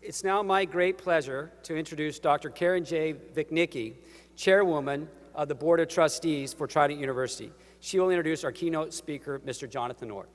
It's now my great pleasure to introduce Dr. Karen J. Vichnicki, Chairwoman of the Board of Trustees for Trident University. She will introduce our keynote speaker, Mr. Jonathon Ord.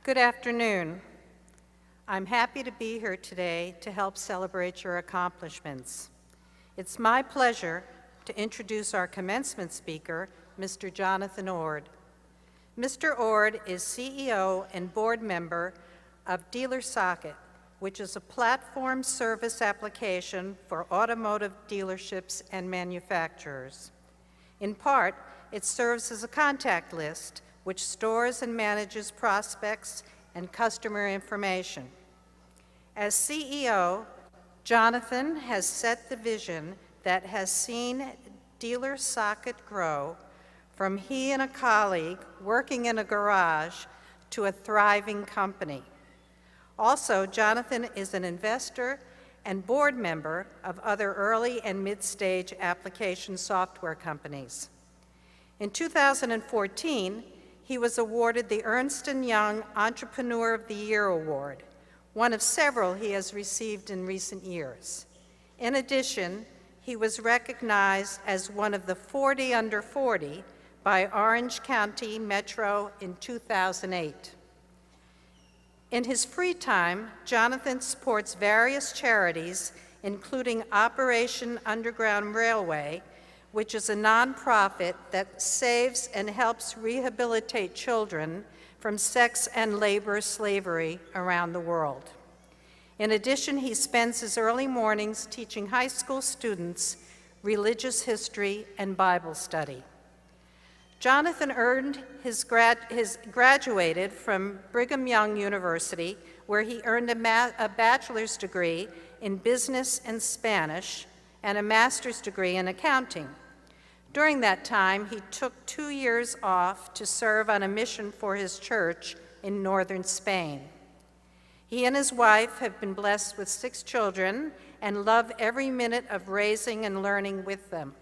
Good afternoon. I'm happy to be here today to help celebrate your accomplishments. It's my pleasure to introduce our commencement speaker, Mr. Jonathon Ord. Mr. Ord is CEO and board member of Dealer Socket, which is a platform service application for automotive dealerships and manufacturers. In part, it serves as a contact list which stores and manages prospects and customer information. As CEO, Jonathon has set the vision that has seen Dealer Socket grow from he and a colleague working in a garage to a thriving company. Also, Jonathon is an investor and board member of other early and mid-stage application software companies. In 2014, he was awarded the Ernst & Young Entrepreneur of the Year Award, one of several he has received in recent years. In addition, he was recognized as one of the 40 under 40 by Orange County Metro in 2008. In his free time, Jonathon supports various charities, including Operation Underground Railway, which is a nonprofit that saves and helps rehabilitate children from sex and labor slavery around the world. In addition, he spends his early mornings teaching high school students religious history and Bible study. Jonathon earned graduated from Brigham Young University, where he earned a bachelor's degree in business and Spanish and a master's degree in accounting. During that time, he took 2 years off to serve on a mission for his church in northern Spain. He and his wife have been blessed with 6 children and love every minute of raising and learning with them.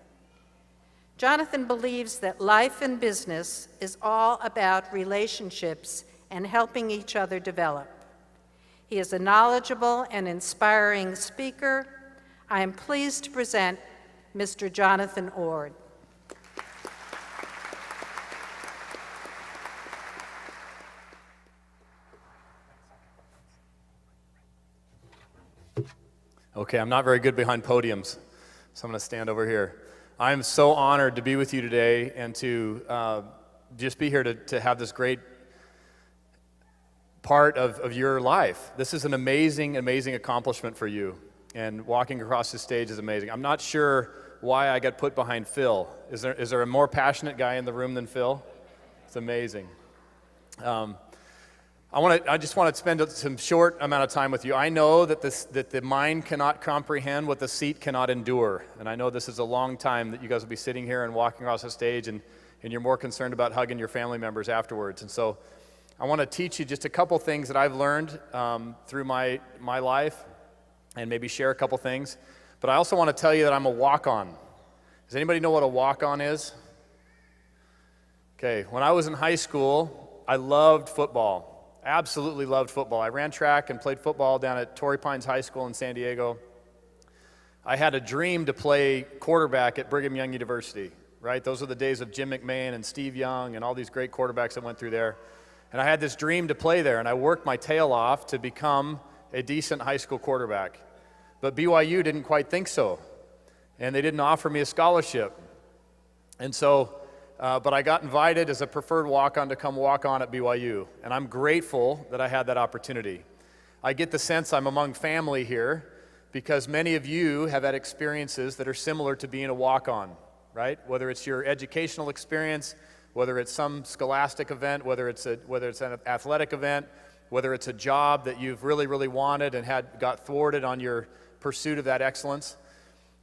Jonathon believes that life and business is all about relationships and helping each other develop. He is a knowledgeable and inspiring speaker. I am pleased to present Mr. Jonathon Ord. Okay, I'm not very good behind podiums, so I'm going to stand over here. I'm so honored to be with you today and to just be here to have this great part of your life. This is an amazing, amazing accomplishment for you, and walking across the stage is amazing. I'm not sure why I got put behind Phil. Is there a more passionate guy in the room than Phil? It's amazing. I just want to spend some short amount of time with you. I know that the mind cannot comprehend what the seat cannot endure. And I know this is a long time that you guys will be sitting here and walking across the stage, and you're more concerned about hugging your family members afterwards. And so I want to teach you just a couple things that I've learned through my life, and maybe share a couple things. But I also want to tell you that I'm a walk-on. Does anybody know what a walk-on is? Okay, when I was in high school, I loved football. Absolutely loved football. I ran track and played football down at Torrey Pines High School in San Diego. I had a dream to play quarterback at Brigham Young University, right? Those are the days of Jim McMahon and Steve Young and all these great quarterbacks that went through there. And I had this dream to play there, and I worked my tail off to become a decent high school quarterback. But BYU didn't quite think so, and they didn't offer me a scholarship. And so but I got invited as a preferred walk-on to come walk on at BYU, and I'm grateful that I had that opportunity. I get the sense I'm among family here because many of you have had experiences that are similar to being a walk-on, right? Whether it's your educational experience, whether it's some scholastic event, whether it's an athletic event, whether it's a job that you've really, really wanted and got thwarted on your pursuit of that excellence.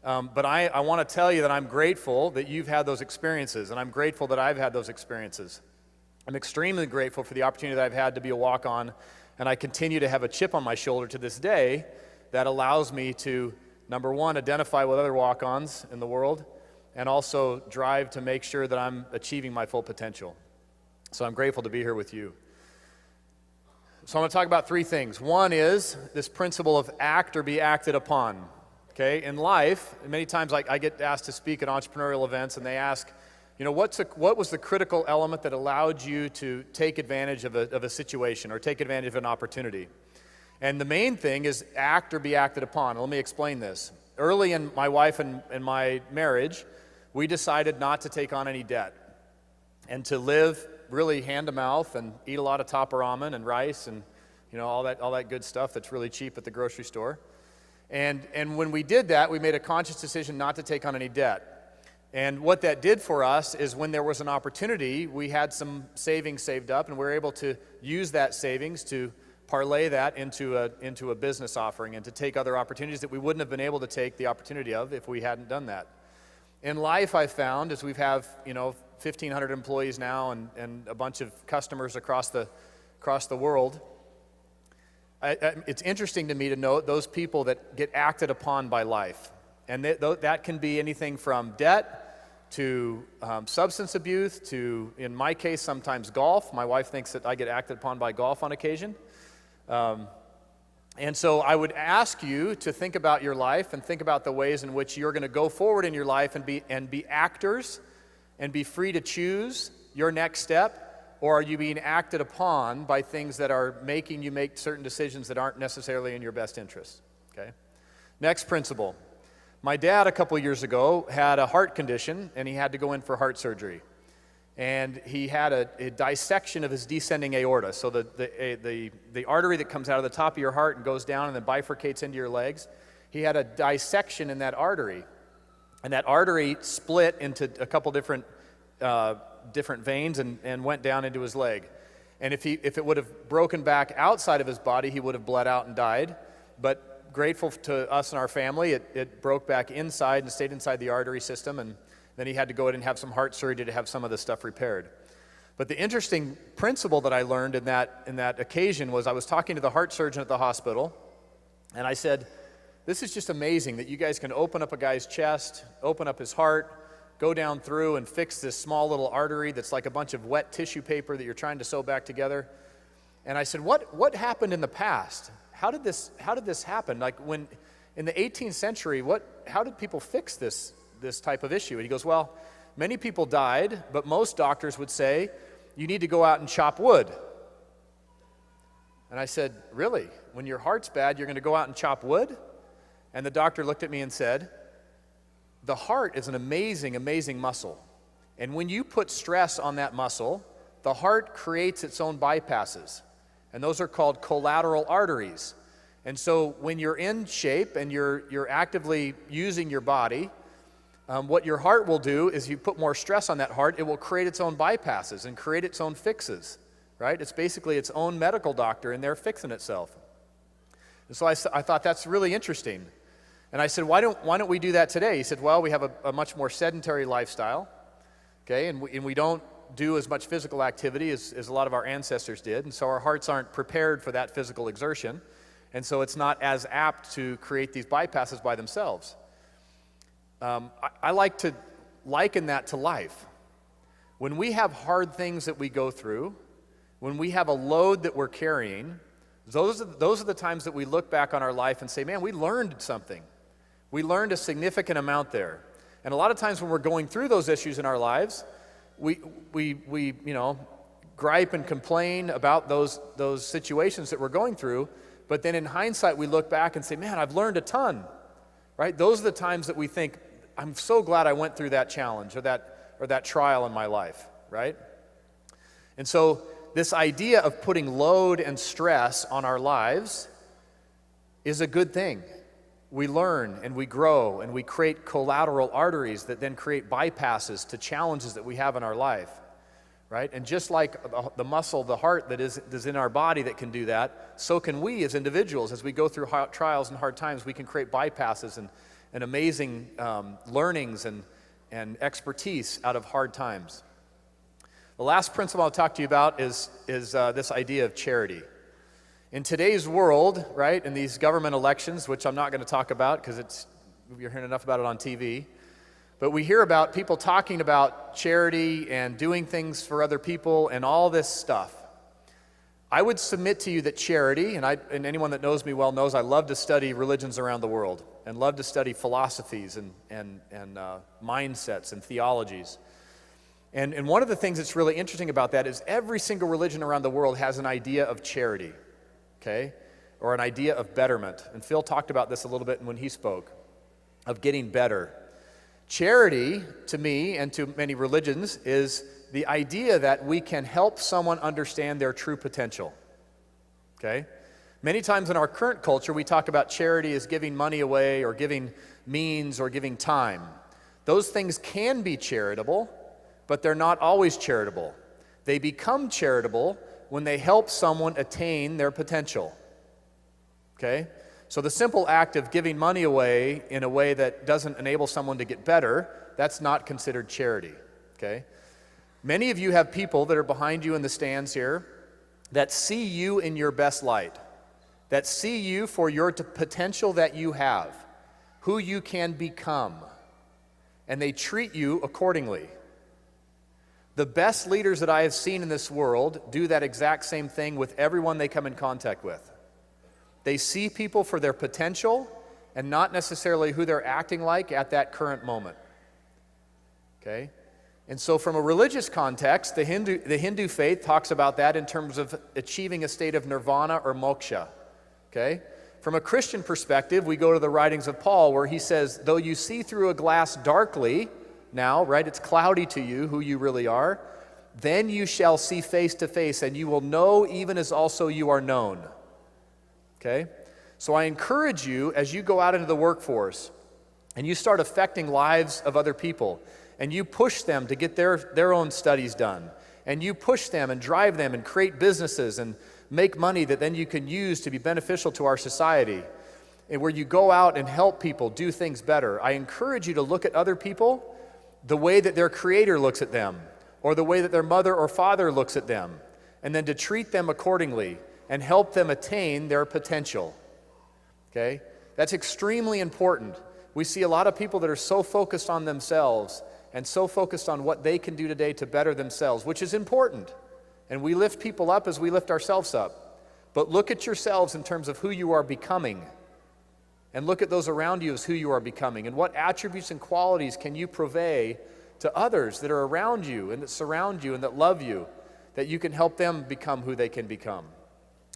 But I want to tell you that I'm grateful that you've had those experiences, and I'm grateful that I've had those experiences. I'm extremely grateful for the opportunity that I've had to be a walk-on, and I continue to have a chip on my shoulder to this day that allows me to, number one, identify with other walk-ons in the world, and also drive to make sure that I'm achieving my full potential. So I'm grateful to be here with you. So I'm going to talk about three things. One is this principle of act or be acted upon. Okay, in life, many times I get asked to speak at entrepreneurial events, and they ask, what was the critical element that allowed you to take advantage of a situation or take advantage of an opportunity? And the main thing is act or be acted upon. Let me explain this. Early in my wife and my marriage, we decided not to take on any debt and to live really hand to mouth and eat a lot of top ramen and rice and all that good stuff that's really cheap at the grocery store. And when we did that, we made a conscious decision not to take on any debt. And what that did for us is when there was an opportunity, we had some savings saved up, and we were able to use that savings to parlay that into a business offering and to take other opportunities that we wouldn't have been able to take the opportunity of if we hadn't done that. In life, I've found, as we have 1,500 employees now and a bunch of customers across the world, it's interesting to me to note those people that get acted upon by life. And that can be anything from debt to substance abuse to, in my case, sometimes golf. My wife thinks that I get acted upon by golf on occasion. And so I would ask you to think about your life and think about the ways in which you're going to go forward in your life and be actors and be free to choose your next step. Or are you being acted upon by things that are making you make certain decisions that aren't necessarily in your best interest? Okay. Next principle. My dad, a couple years ago, had a heart condition, and he had to go in for heart surgery. And he had a dissection of his descending aorta. So the artery that comes out of the top of your heart and goes down and then bifurcates into your legs, he had a dissection in that artery. And that artery split into a couple different veins and went down into his leg. And if it would have broken back outside of his body, he would have bled out and died. But grateful to us and our family, it broke back inside and stayed inside the artery system, and then he had to go in and have some heart surgery to have some of the stuff repaired. But the interesting principle that I learned in that occasion was I was talking to the heart surgeon at the hospital, and I said, this is just amazing that you guys can open up a guy's chest, open up his heart, go down through and fix this small little artery that's like a bunch of wet tissue paper that you're trying to sew back together. And I said, what happened in the past? How did this happen? Like when in the 18th century, how did people fix this type of issue? And he goes, well, many people died, but most doctors would say, you need to go out and chop wood. And I said, really? When your heart's bad, you're going to go out and chop wood? And the doctor looked at me and said, the heart is an amazing, amazing muscle. And when you put stress on that muscle, the heart creates its own bypasses. And those are called collateral arteries. And so when you're in shape and you're actively using your body, what your heart will do is you put more stress on that heart, it will create its own bypasses and create its own fixes, right? It's basically its own medical doctor in there fixing itself. And so I thought that's really interesting. And I said, why don't we do that today? He said, well, we have a much more sedentary lifestyle, okay, and we don't do as much physical activity as a lot of our ancestors did, and so our hearts aren't prepared for that physical exertion, and so it's not as apt to create these bypasses by themselves. I like to liken that to life. When we have hard things that we go through, when we have a load that we're carrying, those are the times that we look back on our life and say, man, we learned something. We learned a significant amount there. And a lot of times when we're going through those issues in our lives, we gripe and complain about those situations that we're going through, but then in hindsight we look back and say, man, I've learned a ton, right? Those are the times that we think, I'm so glad I went through that challenge or that trial in my life, right? And so this idea of putting load and stress on our lives is a good thing. We learn and we grow and we create collateral arteries that then create bypasses to challenges that we have in our life, right? And just like the muscle, the heart that is in our body that can do that, so can we as individuals. As we go through trials and hard times, we can create bypasses and amazing learnings and expertise out of hard times. The last principle I'll talk to you about is this idea of charity. In today's world, right, in these government elections, which I'm not going to talk about because you're hearing enough about it on TV, But we hear about people talking about charity and doing things for other people and all this stuff. I would submit to you that charity, and anyone that knows me well knows I love to study religions around the world and love to study philosophies and mindsets and theologies. And one of the things that's really interesting about that is every single religion around the world has an idea of charity, okay? Or an idea of betterment. And Phil talked about this a little bit when he spoke, of getting better. Charity, to me and to many religions, is the idea that we can help someone understand their true potential, okay? Many times in our current culture, we talk about charity as giving money away or giving means or giving time. Those things can be charitable, but they're not always charitable. They become charitable when they help someone attain their potential, okay? So the simple act of giving money away in a way that doesn't enable someone to get better, that's not considered charity, okay? Many of you have people that are behind you in the stands here that see you in your best light, that see you for your potential that you have, who you can become, and they treat you accordingly. The best leaders that I have seen in this world do that exact same thing with everyone they come in contact with. They see people for their potential and not necessarily who they're acting like at that current moment. Okay? And so from a religious context, the Hindu faith talks about that in terms of achieving a state of nirvana or moksha. Okay? From a Christian perspective, we go to the writings of Paul where he says, though you see through a glass darkly, now, right, it's cloudy to you who you really are, then you shall see face to face, and you will know even as also you are known. Okay? So I encourage you as you go out into the workforce and you start affecting lives of other people and you push them to get their own studies done and you push them and drive them and create businesses and make money that then you can use to be beneficial to our society, and where you go out and help people do things better, I encourage you to look at other people the way that their creator looks at them or the way that their mother or father looks at them, and then to treat them accordingly and help them attain their potential, okay? That's extremely important. We see a lot of people that are so focused on themselves and so focused on what they can do today to better themselves, which is important. And we lift people up as we lift ourselves up. But look at yourselves in terms of who you are becoming. And look at those around you as who you are becoming. And what attributes and qualities can you purvey to others that are around you and that surround you and that love you, that you can help them become who they can become.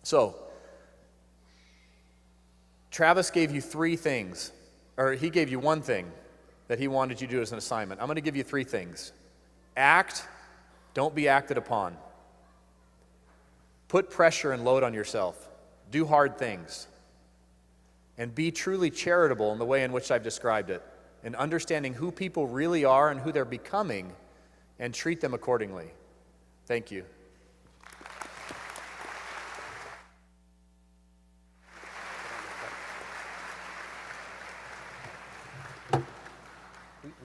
So, Travis gave you three things, or he gave you one thing that he wanted you to do as an assignment. I'm going to give you three things. Act, don't be acted upon. Put pressure and load on yourself. Do hard things. And be truly charitable in the way in which I've described it, and understanding who people really are and who they're becoming, and treat them accordingly. Thank you.